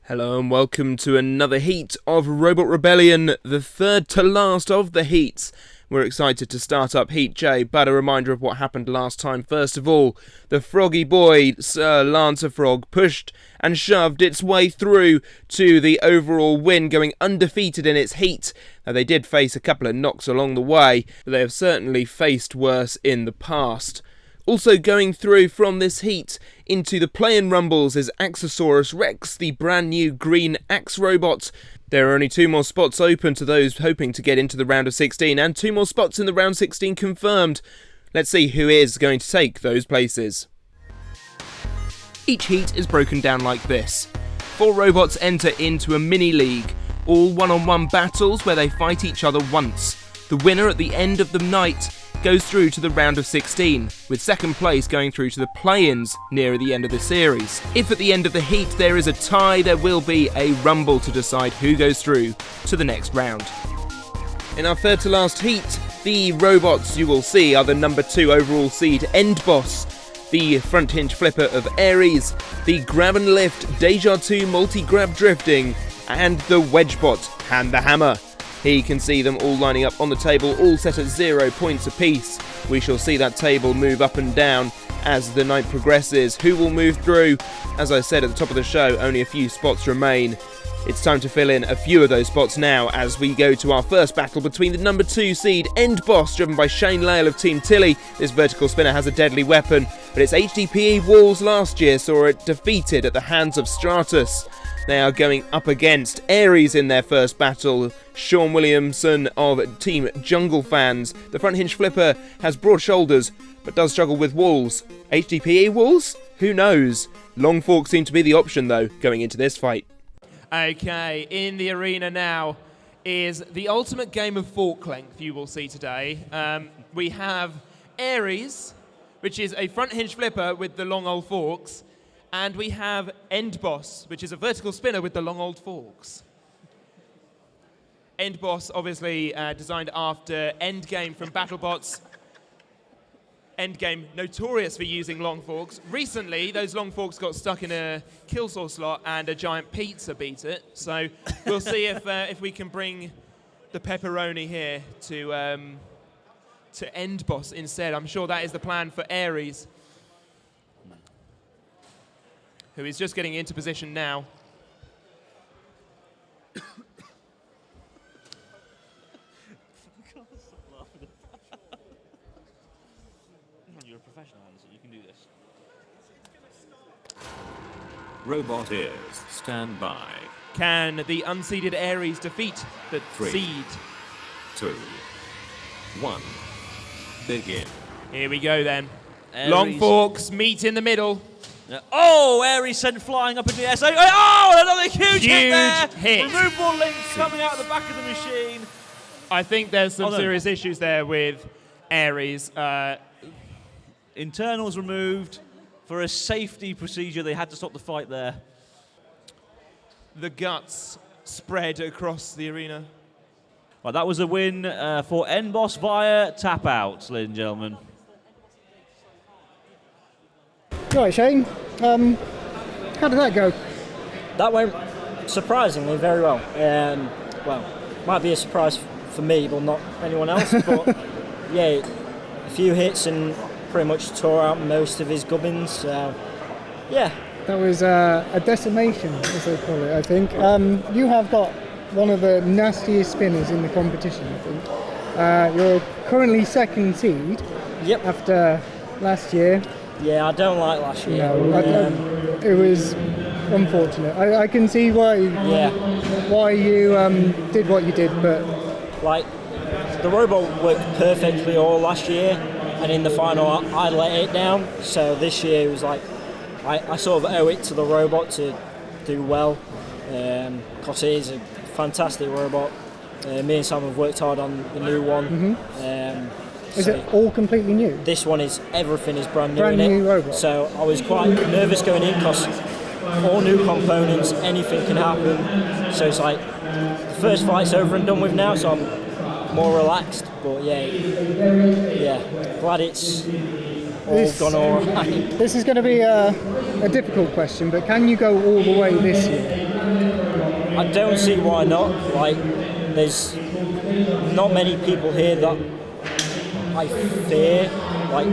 Hello and welcome to another heat of Robot Rebellion, the third to last of the heats. We're excited to start up Heat J, but a reminder of what happened last time. First of all, the froggy boy, Sir Lancer Frog, pushed and shoved its way through to the overall win, going undefeated in its heat. Now, they did face a couple of knocks along the way, but they have certainly faced worse in the past. Also going through from this heat into the play-in rumbles is Axosaurus Rex, the brand new green axe robot. There are only 2 more spots open to those hoping to get into the round of 16, and 2 more spots in the round 16 confirmed. Let's see who is going to take those places. Each heat is broken down like this. 4 robots enter into a mini-league, all one-on-one battles where they fight each other once. The winner at the end of the night goes through to the round of 16, with second place going through to the play-ins nearer the end of the series. If at the end of the heat there is a tie, there will be a rumble to decide who goes through to the next round. In our third to last heat, the robots you will see are the number 2 overall seed End Boss, the front hinge flipper of Ares, the grab and lift Deja Two multi-grab drifting, and the wedgebot Hand the Hammer. Here you can see them all lining up on the table, all set at 0 points apiece. We shall see that table move up and down as the night progresses. Who will move through? As I said at the top of the show, only a few spots remain. It's time to fill in a few of those spots now as we go to our first battle between the number 2 seed End Boss, driven by Shane Lale of Team Tilly. This vertical spinner has a deadly weapon, but its HDPE walls last year saw it defeated at the hands of Stratus. They are going up against Ares in their first battle, Sean Williamson of Team Jungle Fans. The front hinge flipper has broad shoulders, but does struggle with walls. HDPE walls? Who knows? Long forks seem to be the option though, going into this fight. Okay, in the arena now is the ultimate game of fork length you will see today. We have Ares, which is a front hinge flipper with the long old forks, and we have End Boss, which is a vertical spinner with the long old forks. End Boss, obviously designed after Endgame from BattleBots. Endgame, notorious for using long forks. Recently, those long forks got stuck in a kill saw slot and a giant pizza beat it. So we'll see if we can bring the pepperoni here to End Boss instead. I'm sure that is the plan for Ares, who is just getting into position now. You're a professional, so you can do this. Robot ears, stand by. Can the unseeded Ares defeat the 3, seed? 2, 1, begin. Here we go then. Ares. Long forks meet in the middle. Oh, Ares sent flying up into the air. Oh, another huge hit there. hit. Removable links coming out the back of the machine. I think there's some serious issues there with Ares. Internals removed for a safety procedure. They had to stop the fight there. The guts spread across the arena. Well, that was a win for End Boss via tap out, ladies and gentlemen. Right, Shane, how did that go? That went surprisingly very well. Well, might be a surprise for me, but not anyone else. But yeah, a few hits and pretty much tore out most of his gubbins. So yeah, That was a decimation, as they call it, I think. You have got one of the nastiest spinners in the competition, I think. You're currently second seed. Yep. After last year. Yeah, I don't like last year. No, it was unfortunate. I can see why you did what you did, but like the robot worked perfectly all last year, and in the final I let it down. So this year it was like I sort of owe it to the robot to do well, because it is a fantastic robot. Me and Sam have worked hard on the new one. is it all completely new? This one is, everything is brand new Brand in new it. robot. So I was quite nervous going in because all new components, anything can happen. So it's like the first fight's over and done with now, so I'm more relaxed. But yeah, glad it's all gone all right. This is going to be a difficult question, but can you go all the way this year? I don't see why not. Like, there's not many people here that I fear. Like,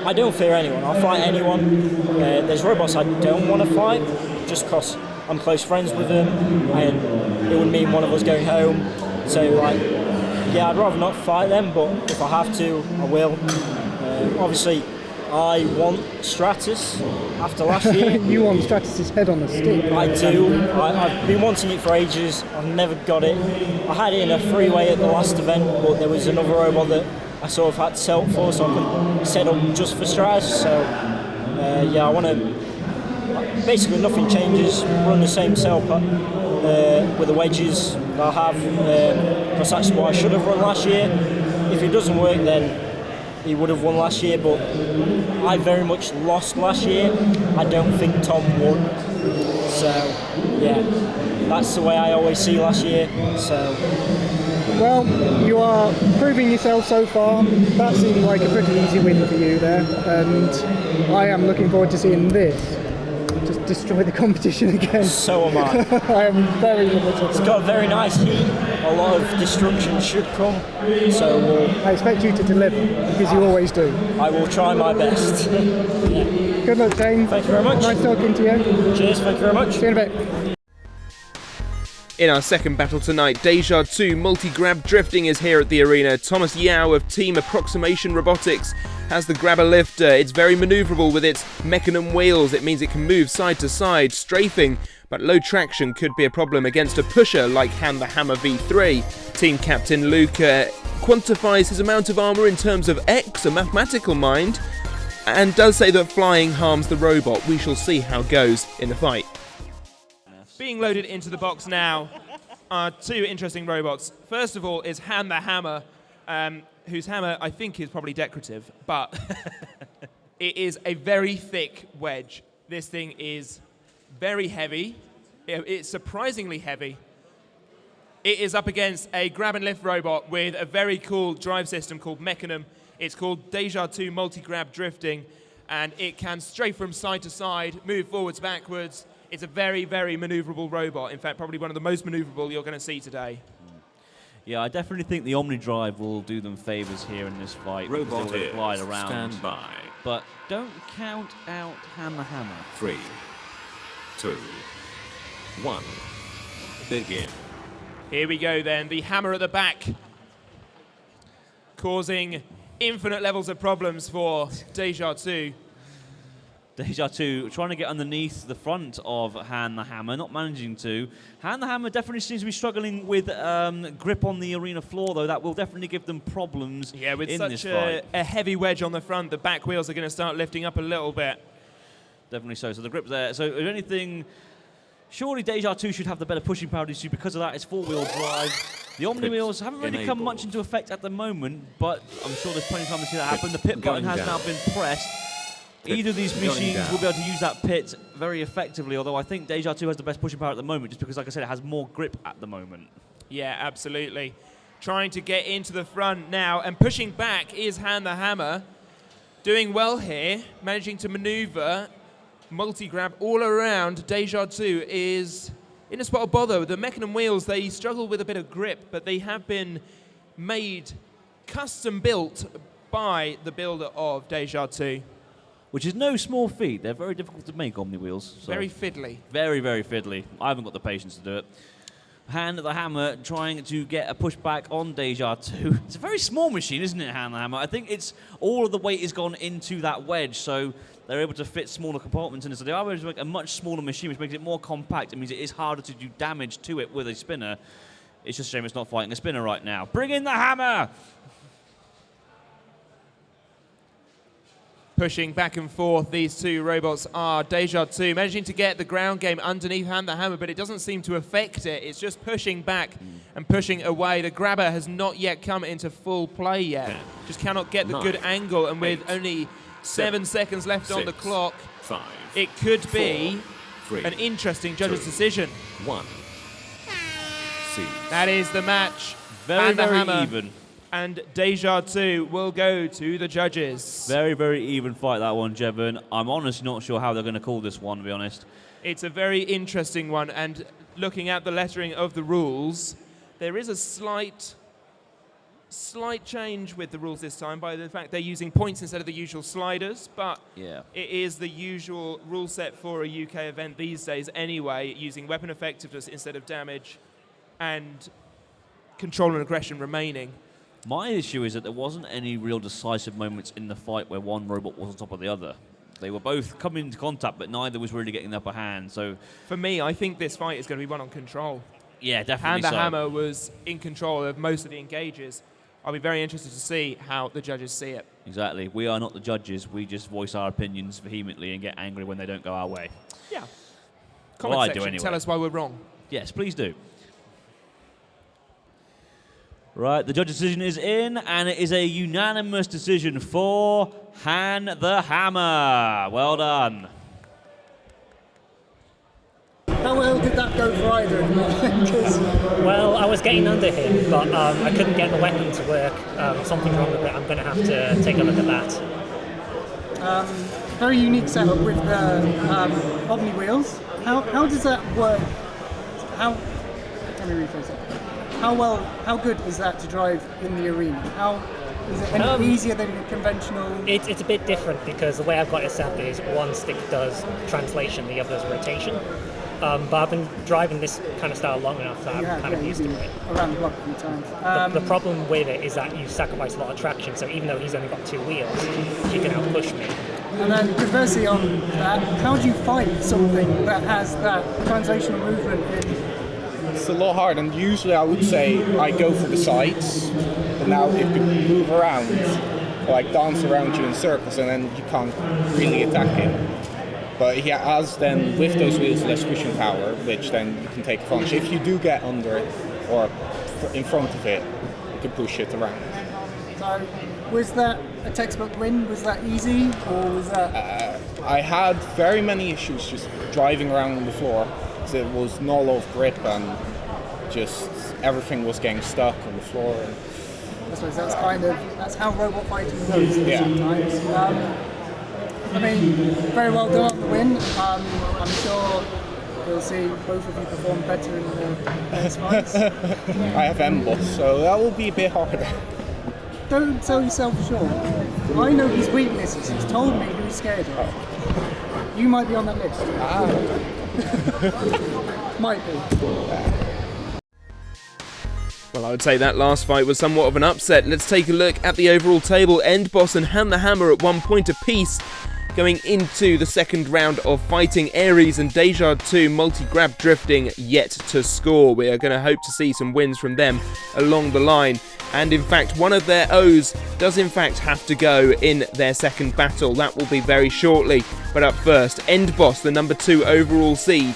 I don't fear anyone. I'll fight anyone. There's robots I don't want to fight, just because I'm close friends with them, and it would mean one of us going home. So, like, yeah, I'd rather not fight them, but if I have to, I will. Obviously, I want Stratus after last year. You want Stratus's head on a stick. I do. I've been wanting it for ages. I've never got it. I had it in a freeway at the last event, but there was another robot that I sort of had to sell for, so I couldn't set up just for Stratus. So, yeah, I want to. Basically, nothing changes. Run the same setup with the wedges that I have. Because that's what I should have run last year. If it doesn't work, then he would have won last year, but I very much lost last year. I don't think Tom won. So, yeah, that's the way I always see last year. So, Well, you are proving yourself so far. That seemed like a pretty easy win for you there, and I am looking forward to seeing this just destroy the competition again. so am I. I am very limited. It's got a very nice heat. A lot of destruction should come. So I expect you to deliver, because you always do. I will try my best. Good luck, Jane. Thank you very much. Nice talking to you. Cheers, thank you very much. See you in a bit. In our second battle tonight, Deja Two multi-grab drifting is here at the arena. Thomas Yao of Team Approximation Robotics has the grabber lifter. It's very manoeuvrable with its mechanism wheels. It means it can move side to side, strafing, but low traction could be a problem against a pusher like Han the Hammer V3. Team Captain Luca quantifies his amount of armour in terms of X, a mathematical mind, and does say that flying harms the robot. We shall see how it goes in the fight. Being loaded into the box now are two interesting robots. First of all is Han the Hammer, whose hammer I think is probably decorative, but it is a very thick wedge. This thing is very heavy. It's surprisingly heavy. It is up against a grab and lift robot with a very cool drive system called Mechanism. It's called Deja Two multi-grab drifting, and it can strafe from side to side, move forwards, backwards. It's a very, very manoeuvrable robot. In fact, probably one of the most manoeuvrable you're going to see today. Yeah, I definitely think the Omni Drive will do them favours here in this fight. Robot because they will glide is, around. stand by. But don't count out Han the Hammer. 3, 2, 1, begin. Here we go then, the hammer at the back, causing infinite levels of problems for Deja Two. Deja Two trying to get underneath the front of Han the Hammer, not managing to. Han the Hammer definitely seems to be struggling with grip on the arena floor, though. That will definitely give them problems Yeah, with in this such fight. a heavy wedge on the front, the back wheels are going to start lifting up a little bit. Definitely so. So the grip there. So if anything, surely Deja 2 should have the better pushing power issue. Because of that, it's four-wheel drive. The Omni wheels haven't really come much into effect at the moment, but I'm sure there's plenty of time to see that happen. The pit button has now been pressed. Either of these machines will be able to use that pit very effectively, although I think Deja 2 has the best pushing power at the moment, just because, like I said, it has more grip at the moment. Yeah, absolutely. Trying to get into the front now, and pushing back is Han the Hammer. Doing well here, managing to maneuver, multi-grab all around. Deja 2 is in a spot of bother. The Mechanism wheels, they struggle with a bit of grip, but they have been made, custom built by the builder of Deja 2. Which is no small feat. They're very difficult to make, Omni wheels. So Very fiddly. very, very fiddly. I haven't got the patience to do it. Han the Hammer trying to get a pushback on Deja 2. It's a very small machine, isn't it, Han the Hammer? I think it's all of the weight has gone into that wedge, so they're able to fit smaller compartments in it. So they are able to make a much smaller machine, which makes it more compact. It means it is harder to do damage to it with a spinner. It's just a shame it's not fighting a spinner right now. Bring in the hammer! Pushing back and forth, these two robots are Deja 2, managing to get the ground game underneath Han the Hammer, but it doesn't seem to affect it. It's just pushing back and pushing away. The grabber has not yet come into full play yet. Just cannot get the good angle, and with only 7 seconds left on the clock, 5, it could be 3, an interesting judge's 2, decision. 1. Seize. That is the match. Very, Han the very Hammer even. and Deja 2 will go to the judges. Very, very even fight, that one, Jevon. I'm honestly not sure how they're going to call this one, to be honest. It's a very interesting one, and looking at the lettering of the rules, there is a slight change with the rules this time by the fact they're using points instead of the usual sliders, but Yeah. it is the usual rule set for a UK event these days anyway, using weapon effectiveness instead of damage and control and aggression remaining. My issue is that there wasn't any real decisive moments in the fight where one robot was on top of the other. They were both coming into contact, but neither was really getting the upper hand. So, For me, I think this fight is going to be one on control. yeah, definitely And the so. Hammer was in control of most of the engages. I'll be very interested to see how the judges see it. Exactly. We are not the judges. We just voice our opinions vehemently and get angry when they don't go our way. Yeah. Well, Comment I do section, anyway. tell us why we're wrong. Yes, please do. Right, the judge decision is in, and it is a unanimous decision for Han the Hammer. Well done. How well did that go for either of you? 'Cause Well, I was getting under him, but I couldn't get the weapon to work. Something wrong with it. I'm going to have to take a look at that. very unique setup with the Omni wheels. How does that work? Let me rephrase that. How good is that to drive in the arena? How is it any easier than a conventional? It's a bit different because the way I've got it set up is one stick does translation, the other does rotation. But I've been driving this kind of style long enough that I'm kind of used to it. Around the block a few times. The problem with it is that you sacrifice a lot of traction, so even though he's only got 2 wheels, he can outpush me. And then conversely on that, how do you fight something that has that translational movement in? It's a lot hard, and usually I would say I go for the sides, but now if you move around, like dance around you in circles, and then you can't really attack him. But he has then, with those wheels, less pushing power, which then you can take advantage. If you do get under it, or in front of it, you can push it around. So, was that a textbook win? Was that easy, or was that? I had very many issues just driving around on the floor. So it was not a lot of grip, and just everything was getting stuck on the floor. I suppose that's how robot fighting goes sometimes. I mean, very well done on the win. I'm sure we'll see both of you perform better in the next fights. I have M-Boss, so that will be a bit harder. Don't sell yourself short. I know his weaknesses. He's told me who he's scared of. You might be on that list. Might be. Well, I would say that last fight was somewhat of an upset. Let's take a look at the overall table. End Boss and Han the Hammer at 1 point apiece. Going into the second round of fighting, Ares and Deja Two multi-grab drifting yet to score. We are going to hope to see some wins from them along the line. And in fact, one of their O's does in fact have to go in their second battle. That will be very shortly. But up first, End Boss, the number 2 overall seed,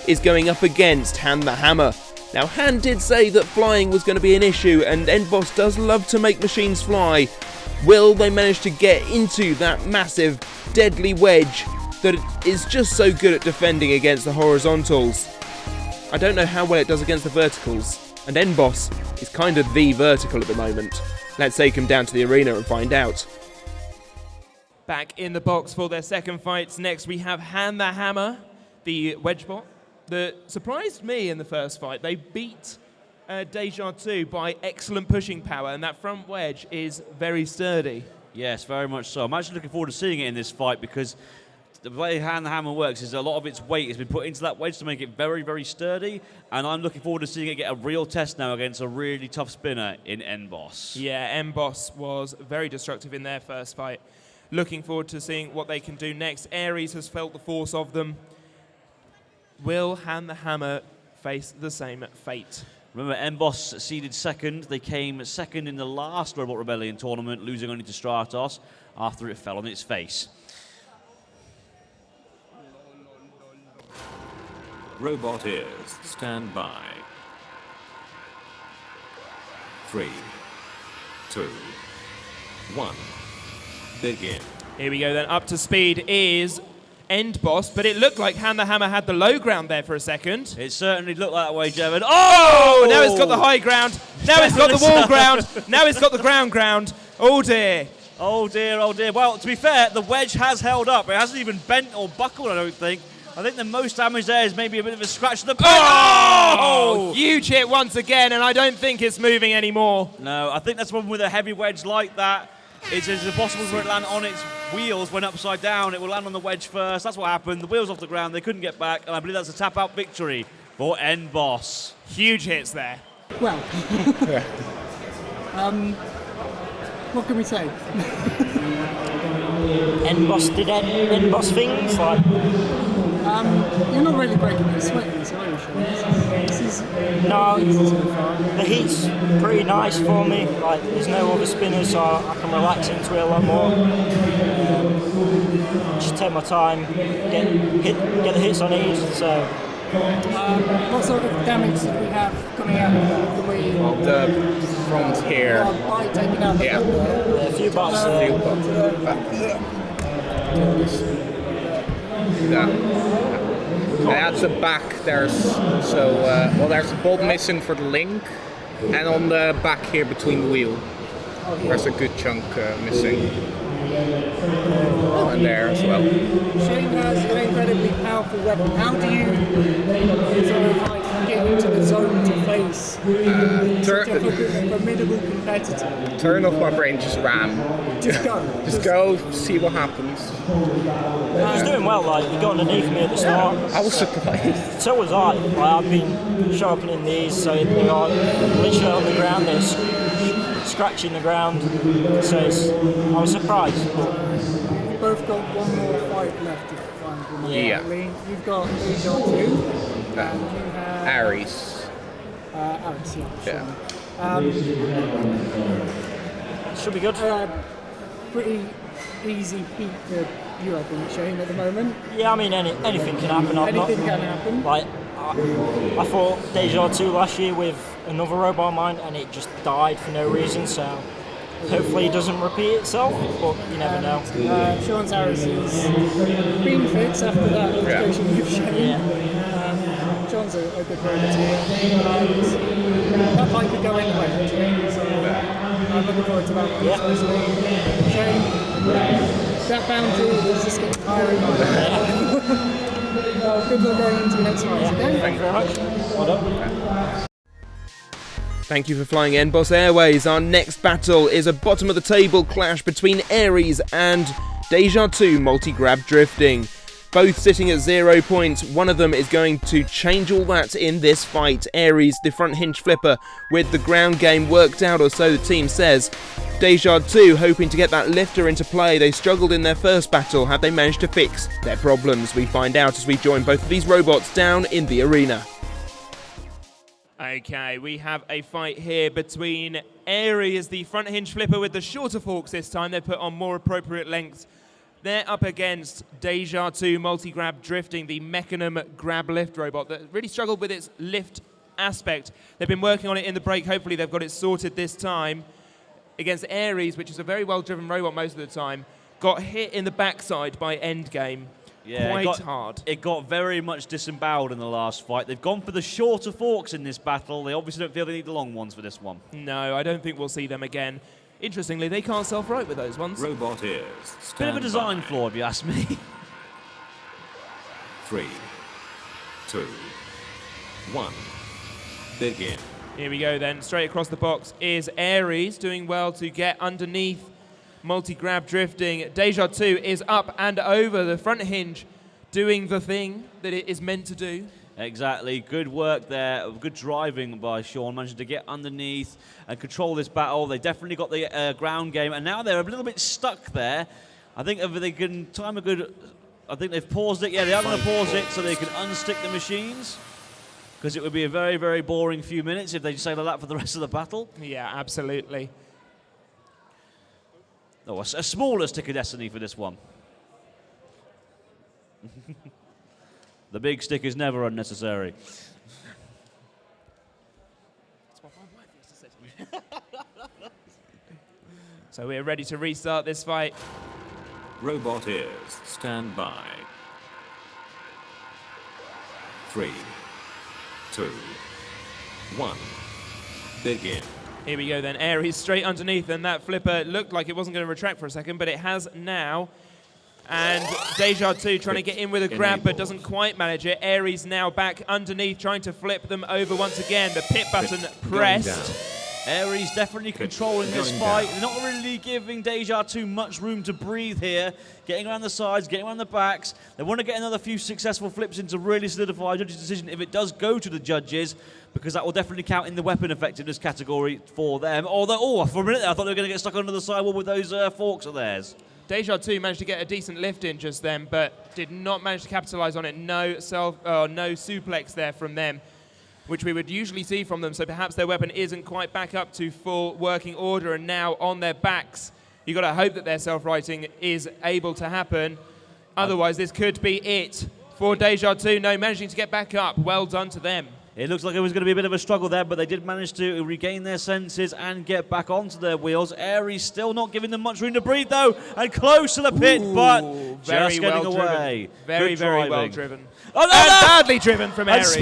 is going up against Han the Hammer. Now, Han did say that flying was going to be an issue, and End Boss does love to make machines fly. Will they manage to get into that massive, deadly wedge that is just so good at defending against the horizontals? I don't know how well it does against the verticals, and End Boss is kind of the vertical at the moment. Let's take him down to the arena and find out. Back in the box for their second fights. Next, we have Han the Hammer, the wedgebot, that surprised me in the first fight. They beat Deja Two by excellent pushing power, and that front wedge is very sturdy. Yes, very much so. I'm actually looking forward to seeing it in this fight because the way Han the Hammer works is a lot of its weight has been put into that wedge to make it very, very sturdy, and I'm looking forward to seeing it get a real test now against a really tough spinner in N-Boss. Yeah, M-Boss was very destructive in their first fight. Looking forward to seeing what they can do next. Ares has felt the force of them. Will Han the Hammer face the same fate? Remember, M-Boss seeded second. They came second in the last Robot Rebellion tournament, losing only to Stratos after it fell on its face. Robot ears, stand by. 3, 2, 1. Begin. Here we go then. Up to speed is End Boss, but it looked like Han the Hammer had the low ground there for a second. It certainly looked that way, Jevon. Oh! Now it's got the high ground. Now it's got the wall ground. Now it's got the ground. Oh dear. Oh dear, oh dear. Well, to be fair, the wedge has held up. It hasn't even bent or buckled, I don't think. I think the most damage there is maybe a bit of a scratch to the back. Oh! Huge hit once again, and I don't think it's moving anymore. No, I think that's the problem with a heavy wedge like that. It's impossible for it to land on its wheels when upside down. It will land on the wedge first. That's what happened. The wheels off the ground. They couldn't get back, and I believe that's a tap-out victory for N-Boss. Huge hits there. Well, what can we say? N-Boss did N-Boss things like. You're not really breaking the sweat in this, are you, Sean? This is No, easy so far. the heat's pretty nice for me. Like, there's no other spinners, so I can relax into it a lot more. Just take my time, get the hits I need. So, What sort of damage did we have coming out of that? Well, the front here. Bite taken out the Yeah. a few bats. At the back there's there's a bolt missing for the link, and on the back here between the wheel there's a good chunk missing. And there as well. Shane has an incredibly powerful weapon. How do you sort of like get into the zone to face such a formidable competitor? Turn off my brain, just ram. Just go. Just go, see what happens. He was doing well, like, he got underneath me at the start. I was surprised. So was I. Like, I've been sharpening these, so they are literally on the ground, they're scratching the ground. So I was surprised. You've both got one more fight left, if I remember correctly. You've got Deja Two, and you have Aries. Aries, Yeah. Should be good. Pretty easy beat for you, I think, Shane, at the moment. Yeah, I mean, anything can happen. Anything can happen. Like, I fought Deja Two last year with another robot of mine, and it just died for no reason, so hopefully it doesn't repeat itself, but you never know. Sean's Harris has been fixed after that altercation with Shane. Sean's a good robot here. That fight could go anywhere, actually, so I'm looking forward to that one. Yeah. Shane, that boundary is just getting higher and higher. Well, good luck going into the next fight, okay? Thank you very much. Well done. Thank you for flying N-Boss Airways. Our next battle is a bottom of the table clash between Aries and Deja Two multi-grab drifting. Both sitting at 0 points. One of them is going to change all that in this fight. Aries, the front hinge flipper, with the ground game worked out, or so the team says. Deja Two hoping to get that lifter into play. They struggled in their first battle. Have they managed to fix their problems? We find out as we join both of these robots down in the arena. Okay, we have a fight here between Aries, the front hinge flipper with the shorter forks this time. They've put on more appropriate lengths. They're up against Deja Two multi-grab drifting, the Mechanism grab lift robot that really struggled with its lift aspect. They've been working on it in the break. Hopefully they've got it sorted this time. Against Aries, which is a very well-driven robot most of the time, got hit in the backside by Endgame. Yeah, quite hard. It got very much disemboweled in the last fight. They've gone for the shorter forks in this battle. They obviously don't feel they need the long ones for this one. No, I don't think we'll see them again. Interestingly, they can't self-rope with those ones. Robot ears. Bit of a design flaw, if you ask me. 3, 2, 1. Begin. Here we go then. Straight across the box is Aries, doing well to get underneath multi-grab drifting. Deja Two is up and over the front hinge, doing the thing that it is meant to do. Exactly. Good work there. Good driving by Sean. Managed to get underneath and control this battle. They definitely got the ground game, and now they're a little bit stuck there. I think if they can time a good... I think they've paused it. Yeah, they are going to pause it so they can unstick the machines, because it would be a very, very boring few minutes if they just stay like that for the rest of the battle. Yeah, absolutely. Oh, a smaller stick of destiny for this one. The big stick is never unnecessary. That's what my wife used to say to me. So we're ready to restart this fight. Robot ears. Stand by. 3, 2, 1. Begin. Here we go then. Aries straight underneath, and that flipper looked like it wasn't going to retract for a second, but it has now. And Deja Two trying to get in with a grab, but doesn't quite manage it. Aries now back underneath, trying to flip them over once again. The pit button pressed. Aries definitely controlling this fight. They're not really giving Deja Two much room to breathe here. Getting around the sides, getting around the backs. They want to get another few successful flips in to really solidify a judge's decision if it does go to the judges, because that will definitely count in the weapon effectiveness category for them. Although, for a minute there, I thought they were going to get stuck under the sidewall with those forks of theirs. Deja Two managed to get a decent lift in just then, but did not manage to capitalize on it. No suplex there from them, which we would usually see from them, so perhaps their weapon isn't quite back up to full working order, and now on their backs, you've got to hope that their self-righting is able to happen. Otherwise, this could be it for Deja Two. No, managing to get back up. Well done to them. It looks like it was going to be a bit of a struggle there, but they did manage to regain their senses and get back onto their wheels. Aries still not giving them much room to breathe, though, and close to the pit, but very just getting well away. Very, very well driven. Oh, no, badly driven from Aries.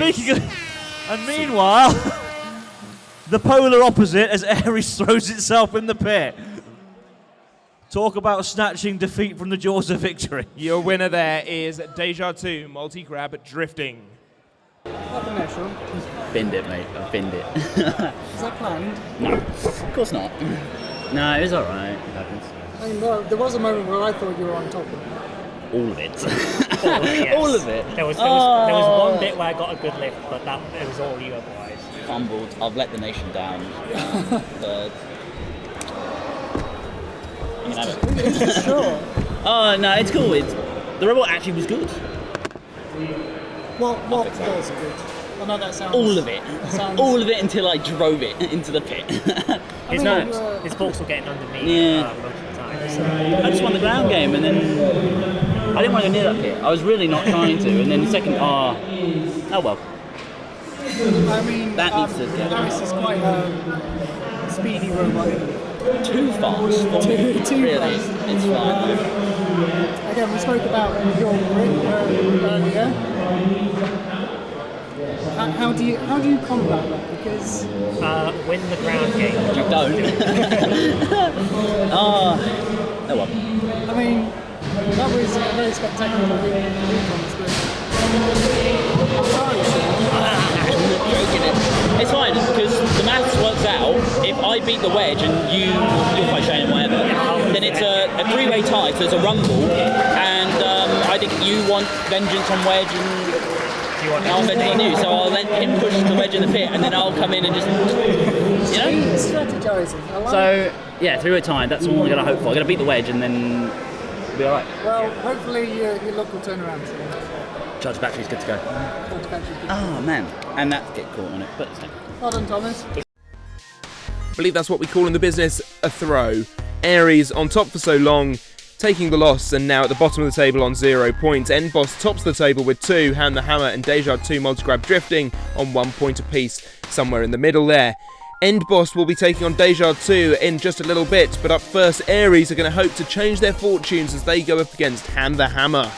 And meanwhile, the polar opposite as Aries throws itself in the pit. Talk about snatching defeat from the jaws of victory. Your winner there is Deja Two, multi-grab drifting. Binned it, mate. I binned it. Is that planned? No, of course not. No, it was alright. It happens. I mean, well, there was a moment where I thought you were on top of it. All of it. Yes. All of it. There was one bit where I got a good lift, but it was all you otherwise. Fumbled. I've let the nation down. But you can have it. Sure. Oh no, it's cool. The robot actually was good. What was good? I know that sounds... All of it. All of it until I drove it into the pit. His forks were getting underneath most of the time. So. I just won the ground game, and then I didn't want to go near that pit. I was really not trying to, and then the second, oh well. I mean, that needs to go. This is quite a speedy robot. Too fast for me. Too really. fast. It's fine. Again, we spoke about your grid earlier. How do you combat that? Because win the ground game. You don't. Oh well. I mean, that was a very spectacular win for Recons, but I'm sorry. It's fine because the maths works out. If I beat the wedge and you're quite showing whatever, then it's a three-way tie. So there's a rumble, and I think you want vengeance on wedge and. I'll vengeance on you, so I'll let him push the wedge in the pit, and then I'll come in and just, strategizing. So yeah, three-way tie. That's all I'm gonna hope for. I'm gonna beat the wedge, and then we'll be all right. Well, hopefully your luck will turn around soon. Charge battery's good to go. Oh man, and that get caught on it, but it's well done, Thomas. I believe that's what we call in the business a throw. Aries on top for so long, taking the loss, and now at the bottom of the table on 0 points. Endboss tops the table with 2, Hand the Hammer and Deja Two multi-grab drifting on 1 point apiece, somewhere in the middle there. Endboss will be taking on Deja Two in just a little bit, but up first, Aries are going to hope to change their fortunes as they go up against Hand the Hammer.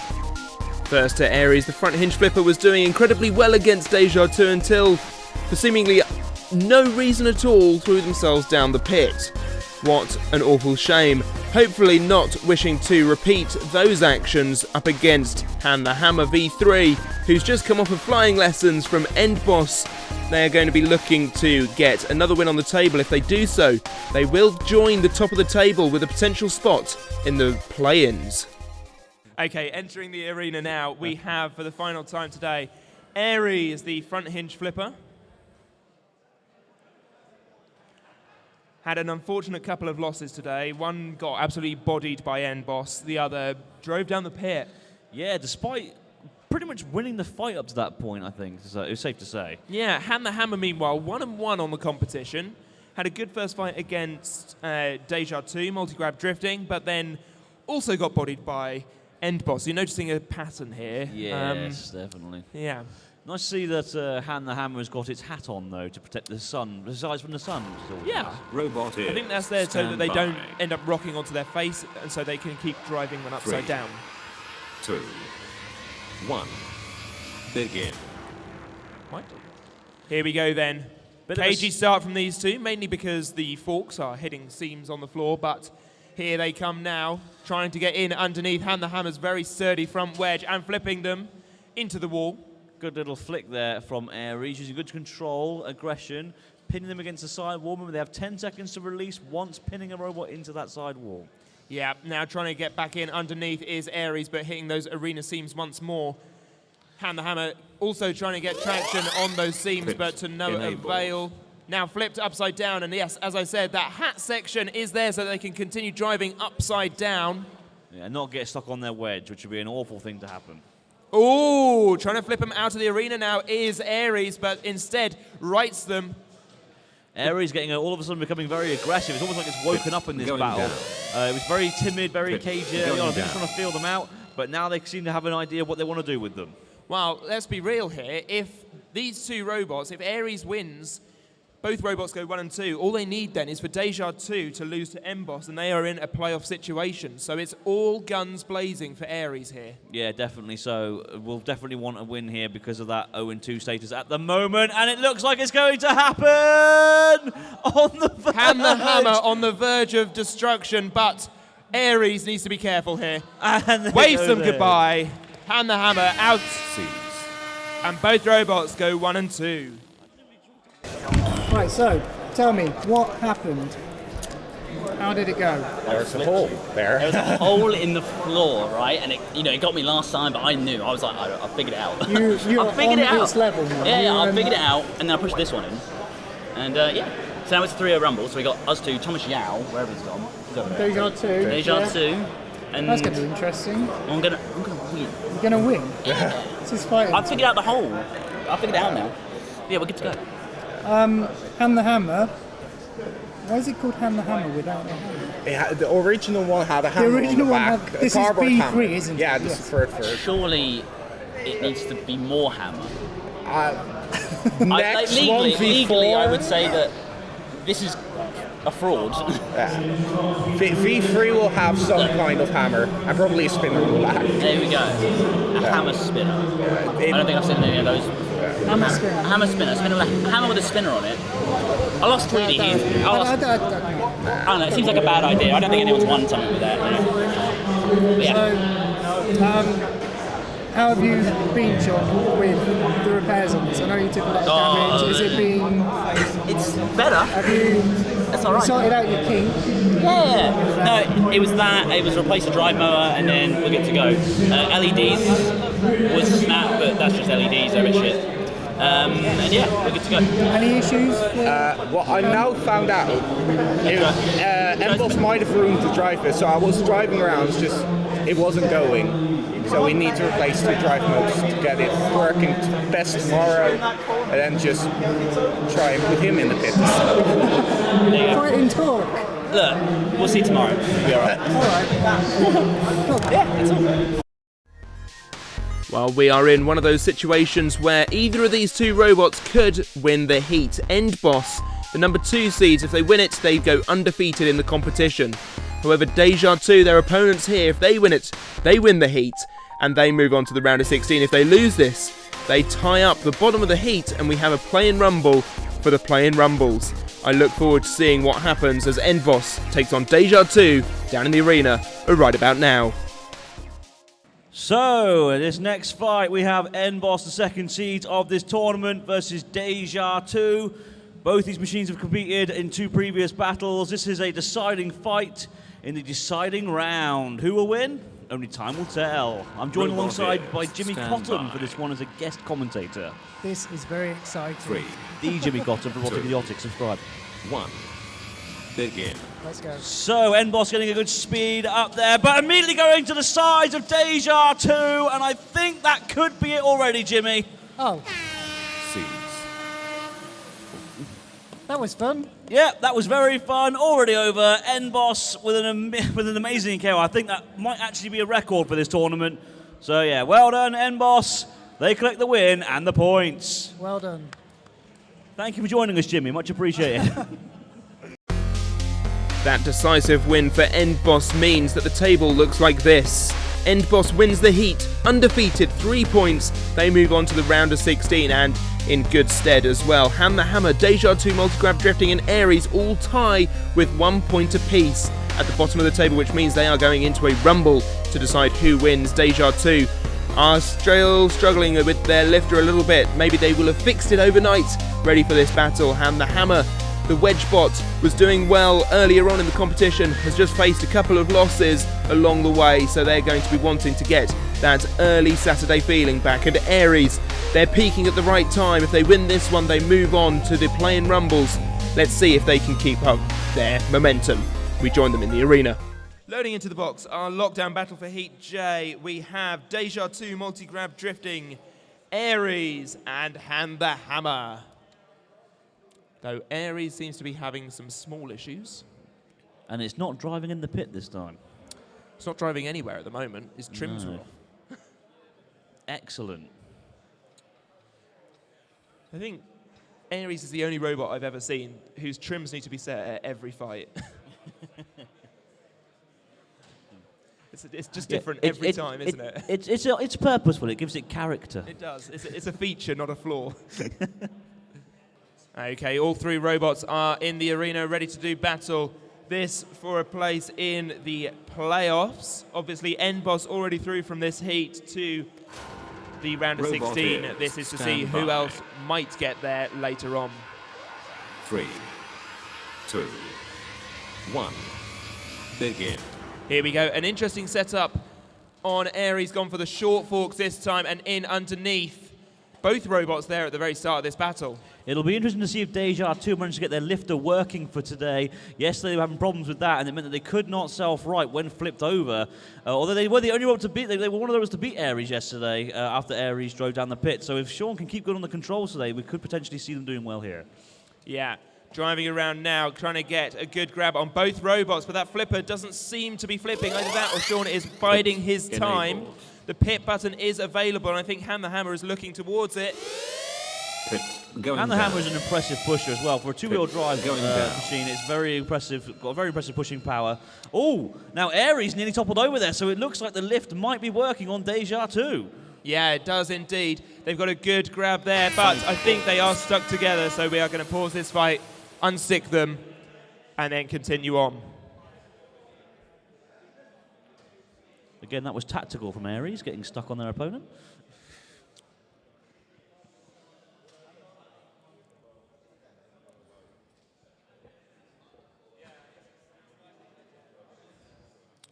First to Aries, the front hinge flipper was doing incredibly well against Deja Two until, for seemingly no reason at all, threw themselves down the pit. What an awful shame. Hopefully not wishing to repeat those actions up against Hand the Hammer V3, who's just come off of flying lessons from Endboss. They are going to be looking to get another win on the table. If they do so, they will join the top of the table with a potential spot in the play-ins. Okay, entering the arena now, we have, for the final time today, Aries, the front hinge flipper. Had an unfortunate couple of losses today. One got absolutely bodied by Endboss. The other drove down the pit. Yeah, despite pretty much winning the fight up to that point, I think. So it was safe to say. Yeah, Hand the Hammer, meanwhile, 1-1 on the competition. Had a good first fight against Deja Two, multi-grab drifting, but then also got bodied by Endboss. You're noticing a pattern here. Yes, definitely. Yeah. Nice to see that Hand the Hammer has got its hat on, though, to protect the sun, his eyes from the sun. Yeah. Robot is. I think that's there so that they don't end up rocking onto their face, and so they can keep driving when upside 3, down. 2, 1. Begin. Right. Here we go then. Cagey start from these two, mainly because the forks are hitting seams on the floor, but Here they come now, trying to get in underneath Hand the Hammer's very sturdy front wedge and flipping them into the wall. Good little flick there from Aries, using good control, aggression, pinning them against the side wall. Remember, they have 10 seconds to release once pinning a robot into that side wall. Yeah, now trying to get back in underneath is Aries, but hitting those arena seams once more. Hand the Hammer also trying to get traction on those seams, but to no avail. Now flipped upside down, and yes, as I said, that hat section is there so they can continue driving upside down. Yeah, not get stuck on their wedge, which would be an awful thing to happen. Ooh, trying to flip them out of the arena now is Aries, but instead rights them. Aries getting all of a sudden becoming very aggressive. It's almost like it's woken up in this battle. It was very timid, very cagey early on. I think it's trying to feel them out, but now they seem to have an idea of what they want to do with them. Well, let's be real here. If these two robots, if Aries wins, both robots go 1 and 2. All they need then is for Deja Two to lose to Emboss, and they are in a playoff situation. So it's all guns blazing for Aries here. Yeah, definitely so. We'll definitely want a win here because of that 0-2 status at the moment, and it looks like it's going to happen on the verge. Hand the Hammer on the verge of destruction, but Aries needs to be careful here. And waves them goodbye. Hand the Hammer out. And both robots go 1 and 2. Right, so tell me, what happened? How did it go? There's a hole there. There was a hole in the floor, right? And it got me last time, but I knew. I was like, I figured it out. You're I figured on it out. this level now. Yeah, I figured it out, and then I pushed this one in. And yeah, so now it's a 3-0 rumble. So we got us two, Thomas Yao, wherever he's gone. He's over there. Deja Two. Deja Two. And that's going to be interesting. I'm gonna win. You're going to win? Yeah. This is fighting. I figured out the hole. I figured it out now. Yeah, we're good to go. Hand the Hammer. Why is it called Hand the Hammer without a hammer? The original one had a hammer. The original on the one back, had. This is cardboard B3, hammer. isn't it? Yeah, this is third. Surely it needs to be more hammer. Next legally, I would say that this is a fraud. V3 will have some kind of hammer and probably a spinner on the back. There we go. A hammer spinner. I don't think I've seen any of those. Hammer spinner. Hammer spinner. Hammer with a spinner on it. I lost Tweedy here. I don't know. It seems like a bad idea. I don't think anyone's won something with that. But yeah. So, how have you been, John, with the repairs on this? I know you took a lot of damage. Has it been... It's better. Have you That's all right. sorted out your kink? Yeah. No, it was that. It was replace the drive mower, and then we're good to go. LEDs was snap, but that's just LEDs. They're a bit shit. And yeah, we're good to go. Any issues? What I now found out is Emboss might have ruined the drive bit, so I was driving around, it wasn't going. So we need to replace the drive modes to get it working best tomorrow, and then just try and put him in the pit. Fight and talk. Look, we'll see tomorrow. We'll be alright. Alright. Yeah, that's all. Well, we are in one of those situations where either of these two robots could win the heat. Endboss, the number 2 seeds, if they win it, they go undefeated in the competition. However, Deja Two, their opponents here, if they win it, they win the heat, and they move on to the round of 16. If they lose this, they tie up the bottom of the heat, and we have a play-in rumble for the play-in rumbles. I look forward to seeing what happens as Endboss takes on Deja Two down in the arena right about now. So, this next fight, we have Endboss, the second seed of this tournament, versus Deja Two. Both these machines have competed in 2 previous battles. This is a deciding fight in the deciding round. Who will win? Only time will tell. I'm joined alongside by Jimmy Cotton for this one as a guest commentator. This is very exciting. 3, The Jimmy Cotton from Robotic Idiotic. Subscribe. 1, begin. Let's go. So, Endboss getting a good speed up there, but immediately going to the sides of Deja Two, and I think that could be it already, Jimmy. Oh, Seeds. that was fun. Yeah, that was very fun. Already over. Endboss with an amazing KO. I think that might actually be a record for this tournament. So yeah, well done, Endboss. They collect the win and the points. Well done. Thank you for joining us, Jimmy. Much appreciated. That decisive win for Endboss means that the table looks like this. Endboss wins the heat, undefeated, 3 points. They move on to the round of 16 and in good stead as well. Hand the Hammer, Deja Two, Multigrab Drifting and Aries all tie with 1 point apiece. at the bottom of the table, which means they are going into a rumble to decide who wins. Deja Two are still struggling with their lifter a little bit. Maybe they will have fixed it overnight, ready for this battle. And the hammer, the wedgebot, was doing well earlier on in the competition, has just faced a couple of losses along the way, so they're going to be wanting to get that early Saturday feeling back. And Aries, they're peaking at the right time. If they win this one, they move on to the play-in rumbles. Let's see if they can keep up their momentum. We join them in the arena. Loading into the box, our lockdown battle for Heat J. We have Deja Two, multi-grab drifting, Aries, and Hand the Hammer. Though Aries seems to be having some small issues. And it's not driving in the pit this time. It's not driving anywhere at the moment. His trims are off. Excellent. I think Aries is the only robot I've ever seen whose trims need to be set at every fight. It's just different every time, isn't it? It's purposeful. It gives it character. It does. It's a feature, not a flaw. Okay, all three robots are in the arena, ready to do battle. This for a place in the playoffs. Obviously, N-Boss already through from this heat to the round of 16. This is to see who else might get there later on. 3, 2, 1, begin. Here we go, an interesting setup on Aries, gone for the short forks this time and in underneath. Both robots there at the very start of this battle. It'll be interesting to see if Deja Two managed to get their lifter working for today. Yesterday they were having problems with that, and it meant that they could not self-right when flipped over. Although they were the only one to beat, they were one of those to beat Aries yesterday after Aries drove down the pit. So if Sean can keep good on the controls today, we could potentially see them doing well here. Yeah, driving around now, trying to get a good grab on both robots, but that flipper doesn't seem to be flipping. Either that or Sean is biding his time. The pit button is available, and I think Hand the Hammer is looking towards it. And the Hammer is an impressive pusher as well. For a two-wheel drive machine, it's very impressive. Got a very impressive pushing power. Oh, now Aries nearly toppled over there, so it looks like the lift might be working on Deja Two. Yeah, it does indeed. They've got a good grab there, but I think they are stuck together, so we are going to pause this fight, unstick them, and then continue on. Again, that was tactical from Aries, getting stuck on their opponent.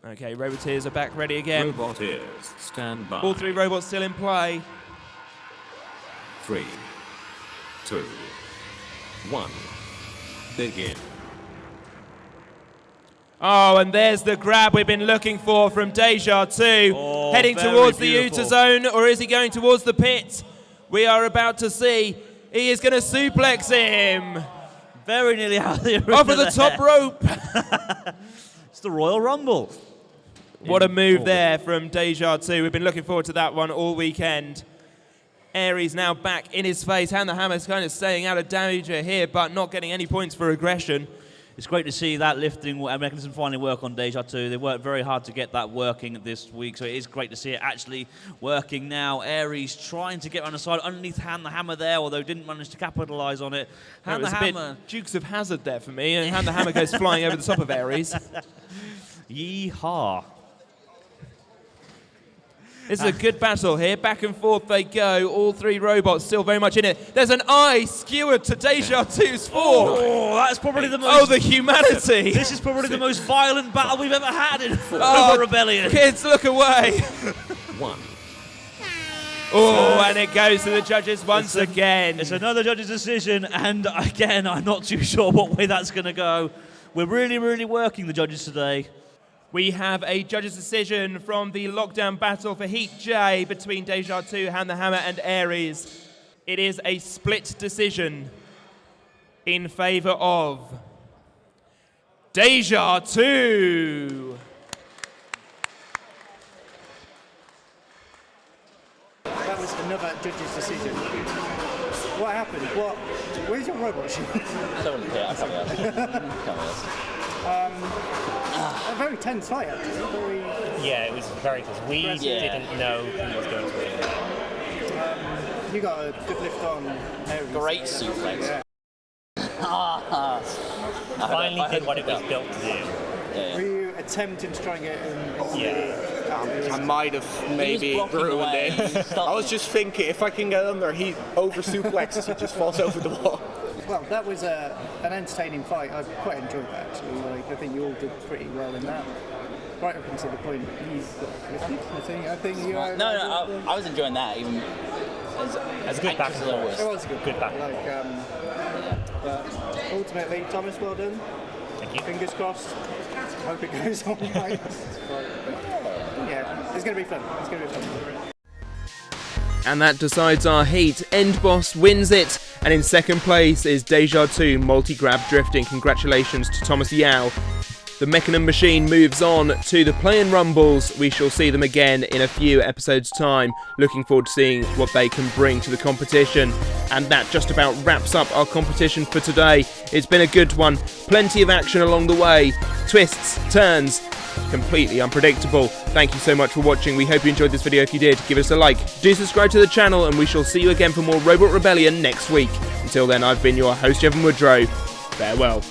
Okay, Roboteers are back ready again. Roboteers, stand by. All three robots still in play. 3, 2, 1, begin. Oh, and there's the grab we've been looking for from Deja Two. Oh, heading towards the Uta zone, or is he going towards the pit? We are about to see. He is going to suplex him. Very nearly out of the arena. Off of the top rope. It's the Royal Rumble. What a move there from Deja Two. We've been looking forward to that one all weekend. Aries now back in his face. Hand the Hammer's kind of staying out of danger here, but not getting any points for aggression. It's great to see that lifting mechanism finally work on Deja Two. They worked very hard to get that working this week, so it is great to see it actually working now. Aries trying to get on the side underneath Hand the Hammer there, although didn't manage to capitalize on it. Hand the Hammer. Bit Dukes of Hazzard there for me, and Hand the Hammer goes flying over the top of Aries. Yeehaw. This is a good battle here. Back and forth they go. All three robots still very much in it. There's an eye skewered to Deja Two's fork. Oh, that's probably the most... Oh, the humanity. This is probably the most violent battle we've ever had in Robot Rebellion. Kids, look away. 1. Oh, and it goes to the judges once again. It's another judge's decision, and again, I'm not too sure what way that's going to go. We're really, really working the judges today. We have a judge's decision from the lockdown battle for Heat J between Deja Two, Hand the Hammer, and Aries. It is a split decision in favor of Deja Two. That was another judge's decision. What happened? What? Where's your robot? I don't want to hear it. Come on. A very tense fight, actually. Yeah, it was very close. We didn't know who was going to win. You got a good lift on Aries. Great suplex. Finally did what it was built to do. Yeah. Were you attempting to try and get him? Yeah. I might have maybe blocking the ruined way. it. I was just thinking, if I can get under, he over suplexes, he just falls over the wall. Well, that was an entertaining fight. I quite enjoyed that actually. Like, I think you all did pretty well in that. Right up until the point he's got lifted. I think you. No, I was enjoying that even as a good back. anxious as I was. It was a good back. Like, but ultimately, Thomas, well done. Thank you. Fingers crossed. Hope it goes on right. Yeah, it's going to be fun. It's going to be fun. And that decides our heat. End Boss wins it, and in second place is Deja Two multi-grab drifting. Congratulations to Thomas Yao. The Mechanim machine moves on to the Play-In Rumbles. We shall see them again in a few episodes' time. Looking forward to seeing what they can bring to the competition. And that just about wraps up our competition for today. It's been a good one. Plenty of action along the way. Twists, turns, completely unpredictable. Thank you so much for watching. We hope you enjoyed this video. If you did, give us a like. Do subscribe to the channel, and we shall see you again for more Robot Rebellion next week. Until then, I've been your host, Evan Woodrow. Farewell.